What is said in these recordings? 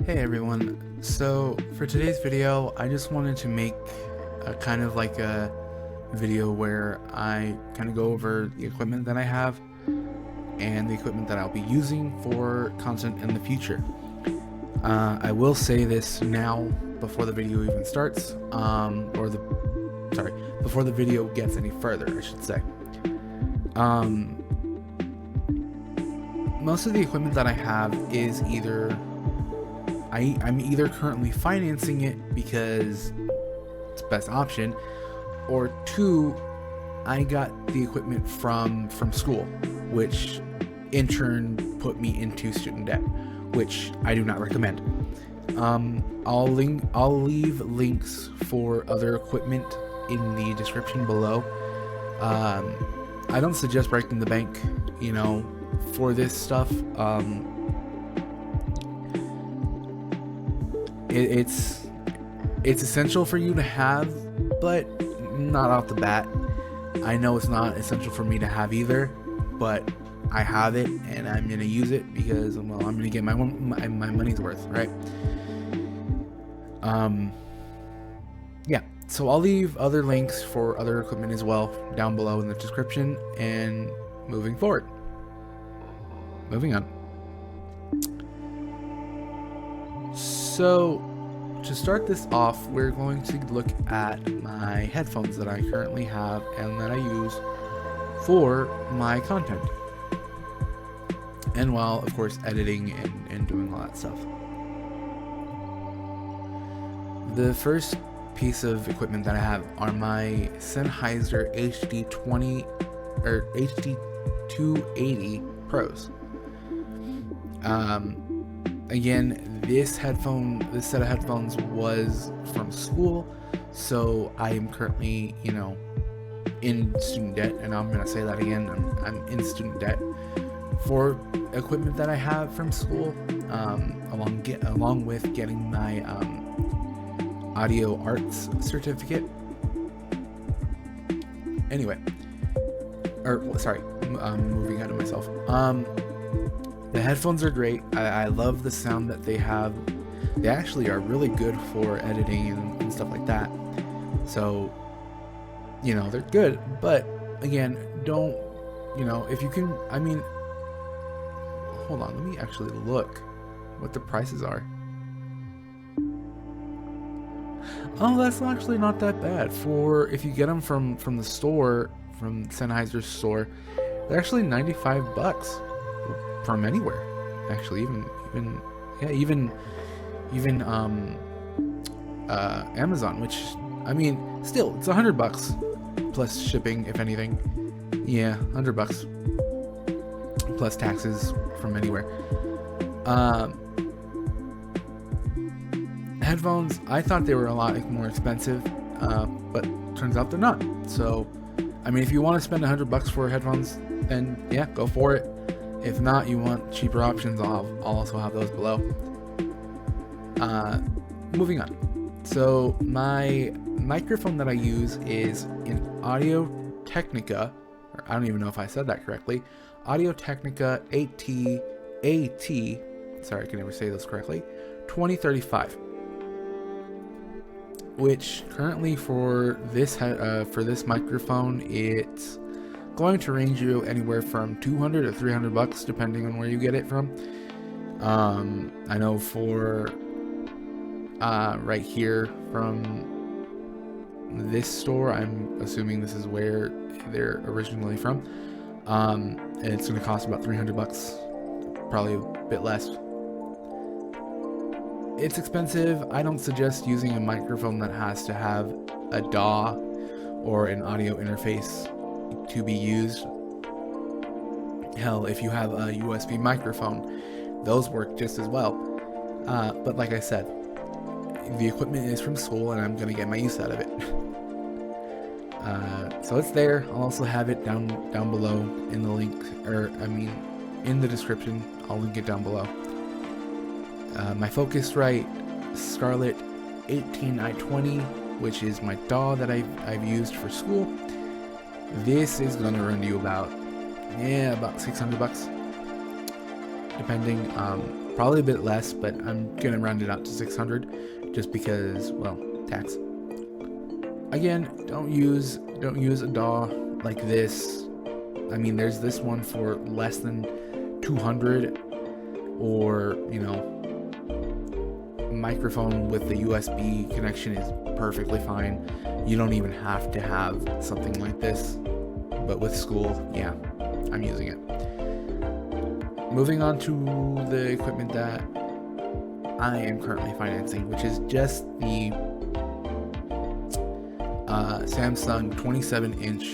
Hey everyone, so for today's video I just wanted to make a kind of like a video where I kind of go over the equipment that I have and the equipment that I'll be using for content in the future. I will say this now before the video even starts, before the video gets any further, I should say. Most of the equipment that I have is either I'm either currently financing it because it's the best option, or two, I got the equipment from school, which in turn put me into student debt, which I do not recommend. I'll leave links for other equipment in the description below. I don't suggest breaking the bank, for this stuff. It's essential for you to have, but not off the bat. I know it's not essential for me to have either, but I have it and I'm gonna use it because, well, I'm gonna get my money's worth, right? Yeah, so I'll leave other links for other equipment as well down below in the description. And moving on. So to start this off, we're going to look at my headphones that I currently have and that I use for my content, and while of course editing and doing all that stuff. The first piece of equipment that I have are my Sennheiser HD20 or HD280 Pros. Again, this set of headphones was from school, so I am currently, in student debt, and I'm gonna say that again. I'm in student debt for equipment that I have from school, along with getting my audio arts certificate. Anyway, moving out of myself. The headphones are great. I love the sound that they have. They actually are really good for editing and stuff like that. So, they're good. But again, don't, if you can, hold on, let me actually look what the prices are. Oh, that's actually not that bad. For if you get them from the store, from Sennheiser's store, they're actually $95 from anywhere. Actually, even Amazon, which still it's $100 plus shipping, if anything. Yeah, $100 plus taxes from anywhere. Headphones, I thought they were a lot more expensive, but turns out they're not. So, if you want to spend $100 for headphones, then yeah, go for it. If not, you want cheaper options, I'll also have those below. Moving on. So my microphone that I use is an Audio Technica, or I don't even know if I said that correctly, Audio Technica AT, sorry, I can never say those correctly, 2035. Which currently for this microphone, it's going to range you anywhere from $200 to $300 depending on where you get it from. I know for right here from this store, I'm assuming this is where they're originally from, and it's going to cost about $300, probably a bit less. It's expensive. I don't suggest using a microphone that has to have a DAW or an audio interface to be used. Hell, if you have a USB microphone, those work just as well. But like I said, the equipment is from school and I'm gonna get my use out of it. So it's there. I'll also have it down below in the link, in the description. I'll link it down below. My Focusrite Scarlett 18i20, which is my DAW that I've used for school. This is gonna run you about $600, depending. Probably a bit less, but I'm gonna round it out to 600, just because, well, tax. Again, don't use a DAW like this. I mean, there's this one for less than 200, or microphone with the USB connection is perfectly fine. You don't even have to have something like this, but with school, yeah, I'm using it. Moving on to the equipment that I am currently financing, which is just the Samsung 27-inch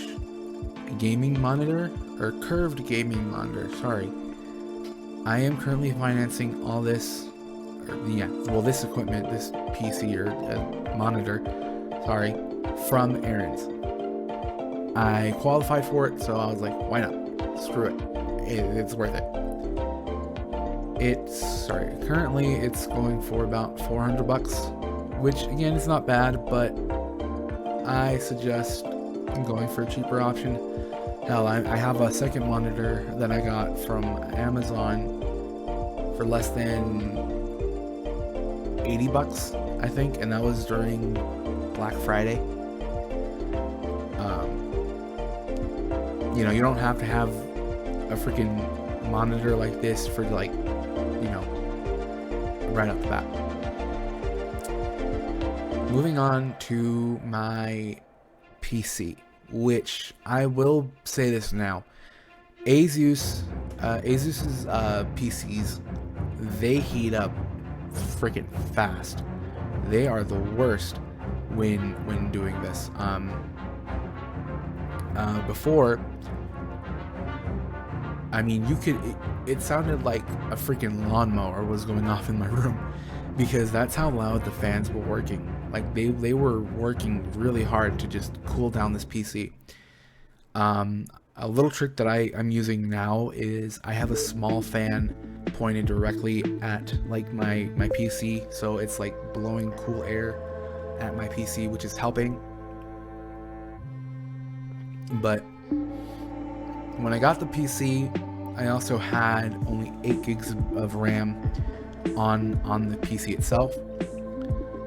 gaming monitor, or curved gaming monitor, sorry. I am currently financing all this, this equipment, this PC or monitor, sorry, from Aaron's. I qualified for it, so I was like, why not? Screw it. It's worth it. Currently it's going for about $400, which again is not bad, but I suggest going for a cheaper option. Hell, I have a second monitor that I got from Amazon for less than $80, I think, and that was during Black Friday. You don't have to have a freaking monitor like this for right off the bat. Moving on to my PC, which I will say this now. Asus's PCs, they heat up freaking fast. They are the worst when doing this. Before, I mean, it sounded like a freaking lawnmower was going off in my room, because that's how loud the fans were working. Like they were working really hard to just cool down this PC. A little trick that I'm using now is I have a small fan pointed directly at like my PC, so it's like blowing cool air at my PC, which is helping. But when I got the PC, I also had only 8 gigs of RAM on the PC itself,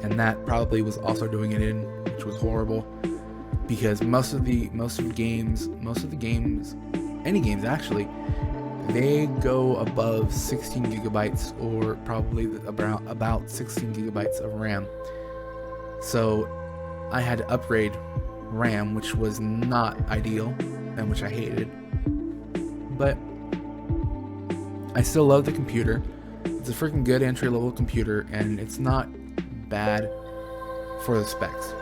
and that probably was also doing it in, which was horrible, because most of the games, any games actually, they go above 16 gigabytes, or probably about 16 gigabytes of RAM. So I had to upgrade RAM, which was not ideal, and which I hated. But I still love the computer. It's a freaking good entry-level computer, and it's not bad for the specs.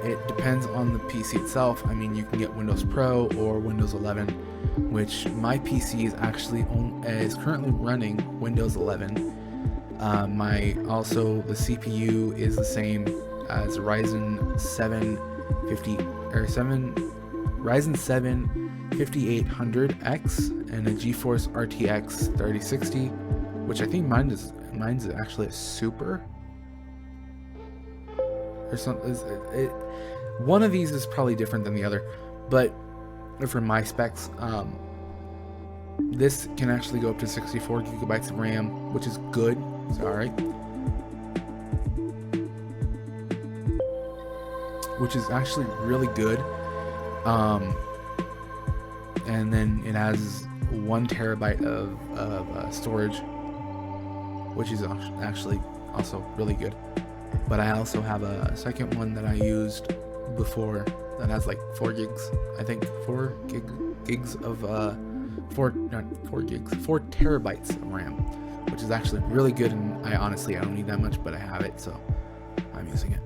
It depends on the PC itself. I mean, you can get Windows Pro or Windows 11, which my PC is currently running Windows 11. The CPU is the same as Ryzen 7 5800X and a GeForce RTX 3060, which I think mine's actually a Super or something. One of these is probably different than the other, but for my specs, this can actually go up to 64 gigabytes of RAM, which is good. Sorry. Which is actually really good. And then it has 1 terabyte of storage, which is actually also really good. But I also have a second one that I used before that has like 4 gigs. I think 4 terabytes of RAM, which is actually really good. And I don't need that much, but I have it, so I'm using it.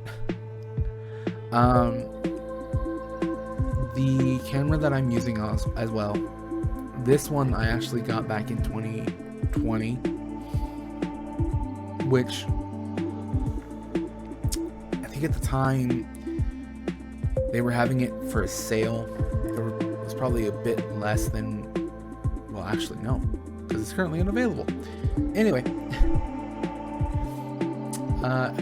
The camera that I'm using as well, this one I actually got back in 2020, which I think at the time they were having it for a sale. It was probably a bit less than, well, actually no, because it's currently unavailable. Anyway,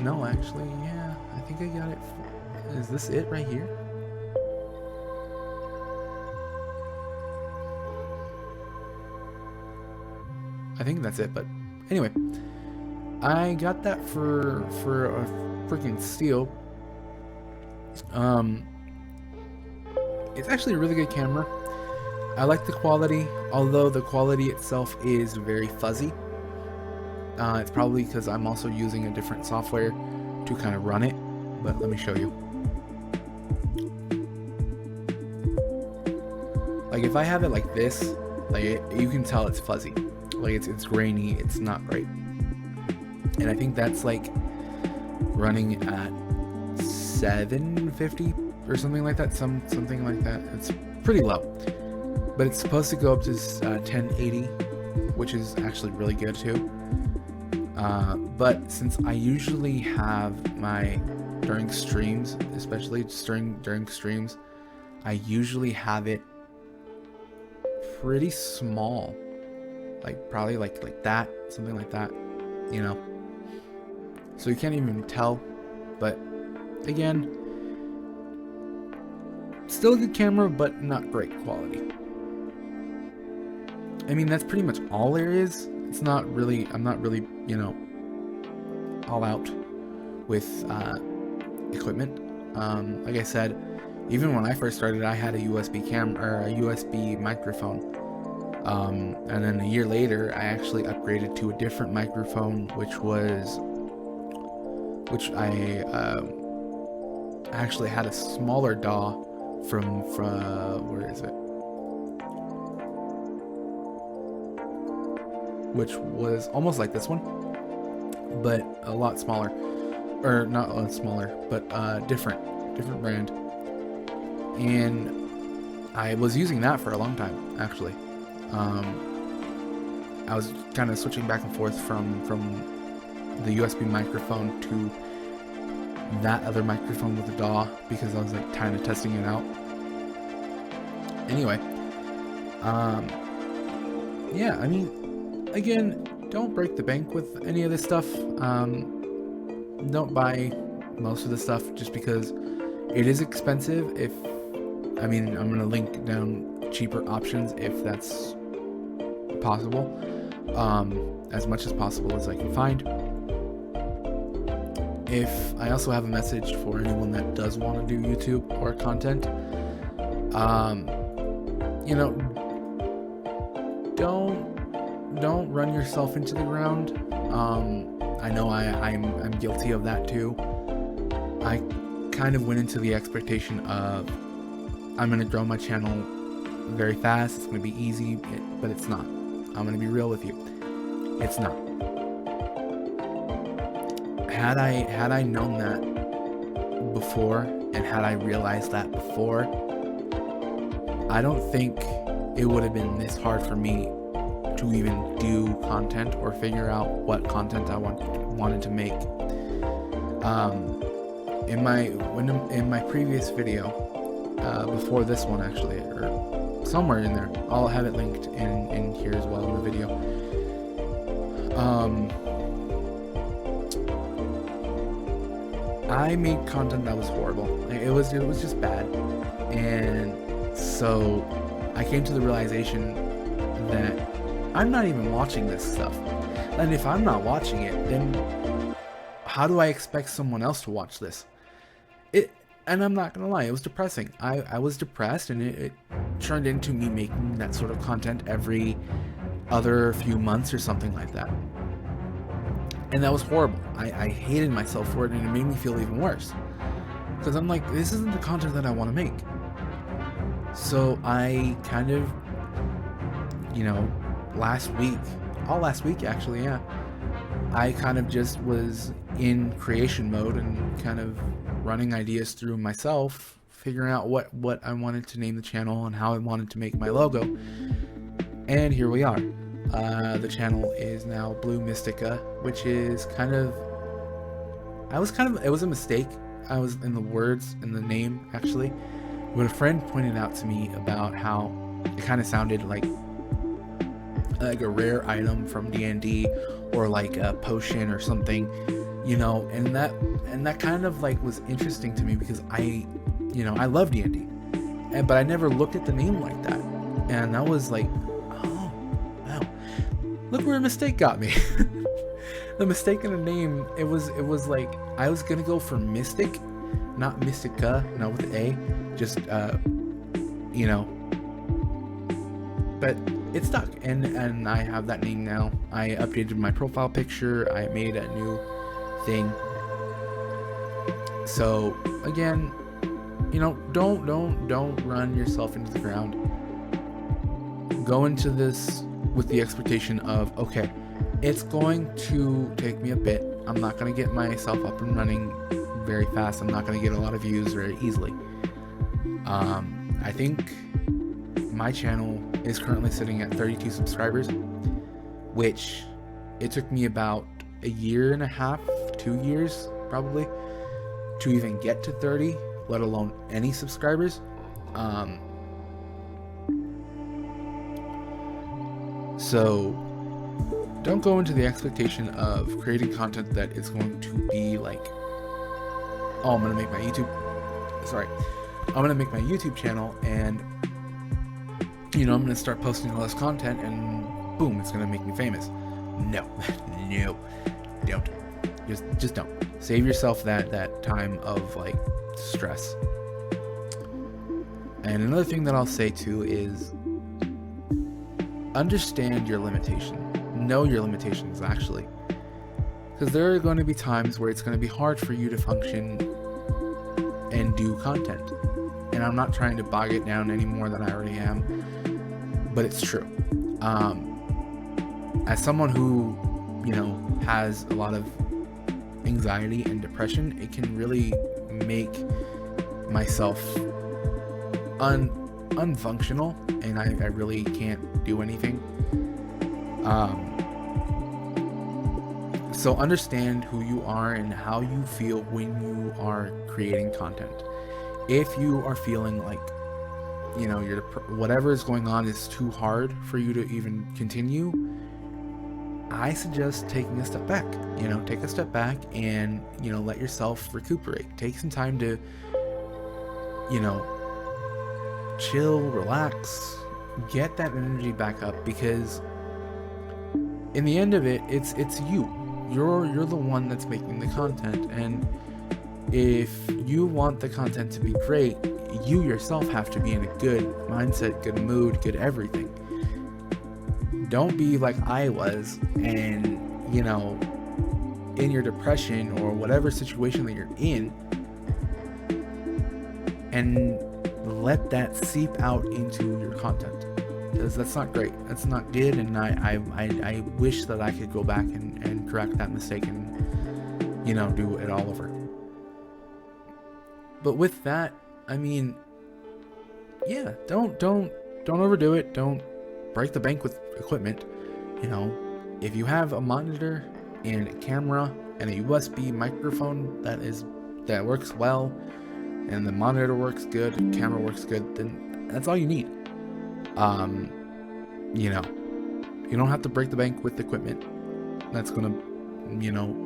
no, actually, yeah, I think I got it. Is this it right here? I I think that's it. But anyway, I got that for a freaking steal. It's actually a really good camera. I like the quality, although the quality itself is very fuzzy. It's probably because I'm also using a different software to kind of run it, but let me show you. Like if I have it like this, like you can tell it's fuzzy. Like it's grainy, it's not great. And I think that's like running at 750 or something like that, something like that. It's pretty low. But it's supposed to go up to 1080, which is actually really good too. But since I usually have my, during streams, especially during streams, I usually have it pretty small, like probably like that, something like that, you know. So you can't even tell, but again, still a good camera, but not great quality. I mean, that's pretty much all there is. It's not really, I'm not really, you know, all out with equipment. Like I said, even when I first started, I had a USB camera, or a USB microphone. And then a year later, I actually upgraded to a different microphone, which I actually had a smaller DAW from where is it? Which was almost like this one, but a lot smaller, or not a lot smaller, but different brand. And I was using that for a long time, actually. I was kind of switching back and forth from the USB microphone to that other microphone with the DAW because I was like kind of testing it out. Anyway, yeah, I mean, again, don't break the bank with any of this stuff. Don't buy most of the stuff just because it is expensive. I mean, I'm gonna link down cheaper options if that's possible, as much as possible as I can find. If I also have a message for anyone that does want to do YouTube or content, you know, don't run yourself into the ground. I know I'm guilty of that too. I kind of went into the expectation of I'm gonna grow my channel very fast, it's gonna be easy, but it's not. I'm gonna be real with you, it's not. Had I known that before, and had I realized that before, I don't think it would have been this hard for me to even do content or figure out what content I wanted to make. In my previous video, before this one actually, or somewhere in there, I'll have it linked in here as well in the video. I made content that was horrible. It was just bad, and so I came to the realization that I'm not even watching this stuff. And if I'm not watching it, then how do I expect someone else to watch this? And I'm not gonna lie, it was depressing. I was depressed, and it turned into me making that sort of content every other few months or something like that. And that was horrible. I hated myself for it, and it made me feel even worse. Because I'm like, this isn't the content that I want to make. So I kind of, you know, last week actually, yeah, I kind of just was in creation mode and kind of running ideas through myself, figuring out what I wanted to name the channel and how I wanted to make my logo. And here we are. The channel is now Blue Mystica, which is it was a mistake. I was in the words in the name actually, but a friend pointed out to me about how it kind of sounded like a rare item from D&D, or like a potion or something, you know, and that kind of like was interesting to me because I love D&D, but I never looked at the name like that, and that was like, oh wow. look where a mistake got me. The mistake in the name, it was like, I was gonna go for Mystic, not Mystica, not with A, just, you know, but it stuck, and I have that name now. I updated my profile picture, I made a new thing. So, again, you know, don't run yourself into the ground. Go into this with the expectation of, okay, it's going to take me a bit. I'm not going to get myself up and running very fast. I'm not going to get a lot of views very easily. I think my channel is currently sitting at 32 subscribers, which it took me about a year and a half, 2 years probably, to even get to 30, let alone any subscribers. So don't go into the expectation of creating content that is going to be like, oh, I'm gonna make my YouTube channel, and you know, I'm gonna start posting all this content and boom, it's gonna make me famous. No, no, don't. Just don't. Save yourself that time of like stress. And another thing that I'll say too is understand your limitation. Know your limitations, actually, because there are going to be times where it's going to be hard for you to function and do content, and I'm not trying to bog it down any more than I already am, but it's true. As someone who, you know, has a lot of anxiety and depression, it can really make myself unfunctional, and I really can't do anything. So understand who you are and how you feel when you are creating content. If you are feeling like, you know, whatever is going on is too hard for you to even continue, I suggest taking a step back. You know, take a step back and, you know, let yourself recuperate. Take some time to, you know, chill, relax, get that energy back up, because in the end of it, it's you. You're the one that's making the content, and if you want the content to be great, you yourself have to be in a good mindset, good mood, good everything. Don't be like I was, and, you know, in your depression or whatever situation that you're in, and let that seep out into your content, because that's not great. That's not good, and I wish that I could go back and correct that mistake and, you know, do it all over. But with that, I mean, yeah, don't overdo it. Don't break the bank with equipment. You know, if you have a monitor and a camera and a USB microphone that works well, and the monitor works good, the camera works good, then that's all you need. You know, you don't have to break the bank with equipment. That's gonna, you know,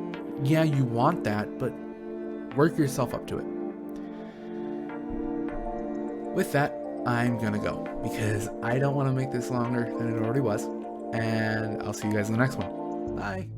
yeah, you want that, but work yourself up to it. With that, I'm gonna go, because I don't want to make this longer than it already was, and I'll see you guys in the next one. Bye.